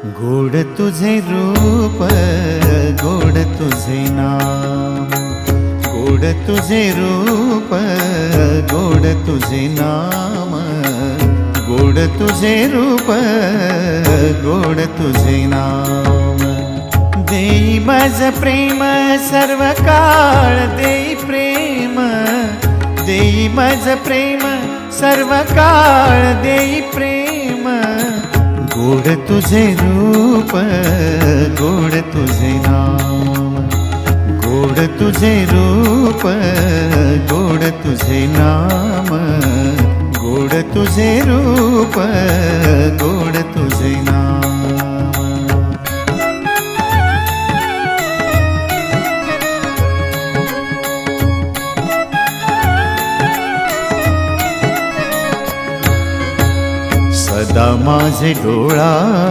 गोड तुझे रूप, गोड तुझे नाम, गोड तुझे रूप, गोड तुझे नाम, गोड तुझे रूप, गोड तुझे नाम। देई माझ प्रेम सर्व काळ, देई प्रेम, देई माझ प्रेम सर्व काळ, देई प्रेम। गोड तुझे रूप, गोड तुझे नाम, गोड तुझे रूप, गोड तुझे नाम, गोड तुझे रूप, गोड तुझे नाम। सदा माझे डोळा